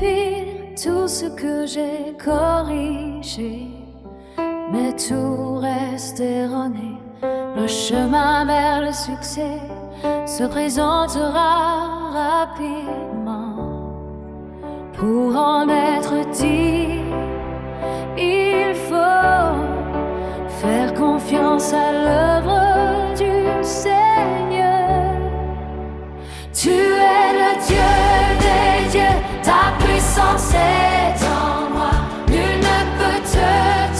pire, tout ce que j'ai corrigé. Mais tout reste erroné. Le chemin vers le succès se présentera rapidement. Pour en être dit, il faut faire confiance à l'œuvre du Seigneur. Tu es le Dieu des dieux, ta puissance est en moi. Nul ne peut te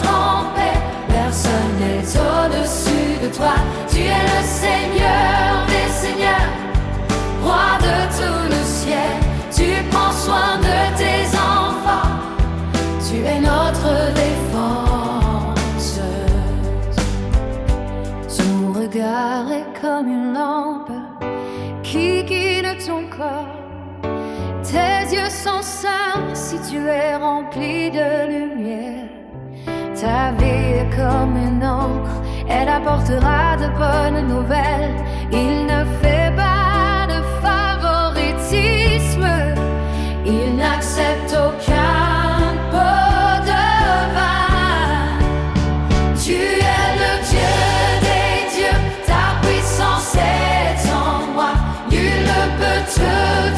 tromper, personne n'est au-dessus de toi. Tu es le Seigneur des seigneurs, roi de tout le ciel. Tu prends soin de tes enfants, tu es notre défense. Ton regard est comme une lampe qui guide ton corps. Tes yeux sont saints si tu es rempli de lumière. Ta vie est comme une encre, elle apportera de bonnes nouvelles. Il ne fait pas de favoritisme, il n'accepte aucun pot de vin. Tu es le Dieu des dieux, ta puissance est en moi. Nul ne peut te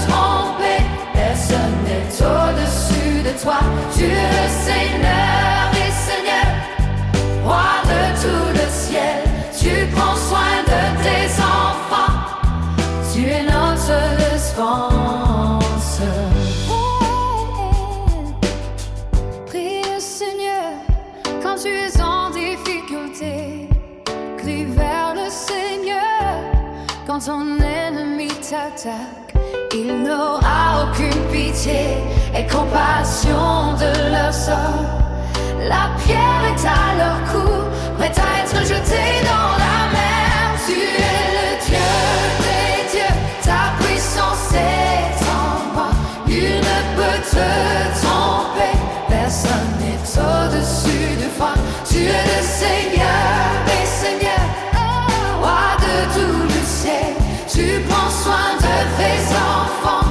tromper, personne n'est au-dessus de toi. Tu es le Seigneur des seigneurs, roi de tout le ciel. Tu prends soin de tes enfants, tu es notre défense. Prie le Seigneur quand tu es en difficulté. Crie vers le Seigneur quand ton ennemi t'attaque. Il n'aura aucune pitié et compassion de leur sort. La pierre est à leur cou, prête à être jetée dans la mer. Tu es le Dieu des dieux, ta puissance est en moi. Nul ne peut te tromper, personne n'est au-dessus de toi. Tu es le Seigneur des seigneurs, roi de tout le ciel. Tu prends soin de tes enfants,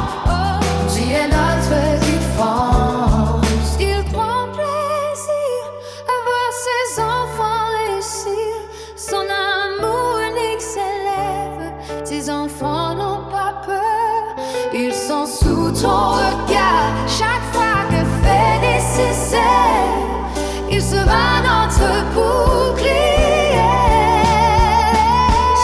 tu es notre défense. Il prend plaisir à voir ses enfants réussir. Son amour unique s'élève, tes enfants n'ont pas peur. Ils sont sous ton regard chaque fois que fait nécessaire. Il sera notre bouclier.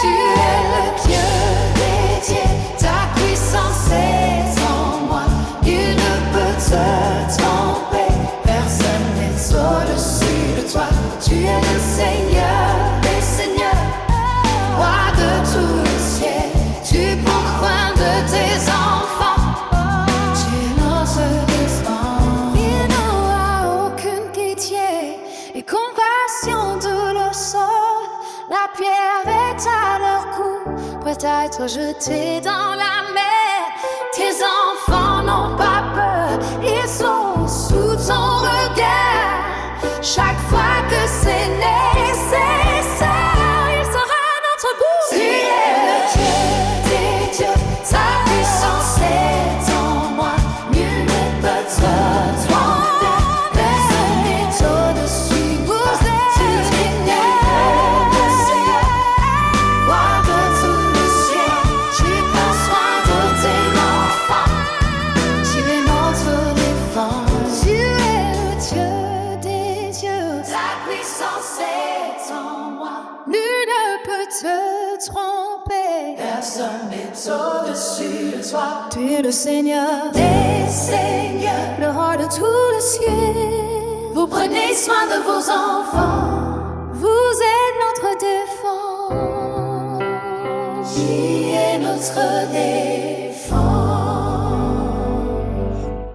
Tu es le Dieu des dieux, ta puissance est en moi. Il ne peut te tromper, personne n'est au-dessus de toi. Tu es le Seigneur des seigneurs, roi de tout le ciel. Tu prends soin de tes enfants, tu es notre défense. Il n'aura aucune pitié et compassion de leur sort. La pierre est à leur cou, prête à être jetée dans la mer. Tes enfants n'ont pas peur, ils sont sous ton regard. Chaque fois que c'est nécessaire, il sera notre bouclier. Tu es le Dieu des dieux, ta puissance est en moi. Nul ne peut te tromper, personne n'est au-dessus de toi. Tu es le Seigneur, roi de tout le ciel. Tu prends soin de tes enfants, tu es notre défense. Tu es le Dieu des dieux, ta puissance est en moi. Nul ne peut te tromper, personne n'est au-dessus de toi. Tu es le Seigneur des seigneurs, le roi de tout le ciel. Vous prenez soin de vos enfants, vous êtes notre défense. Qui est notre défense?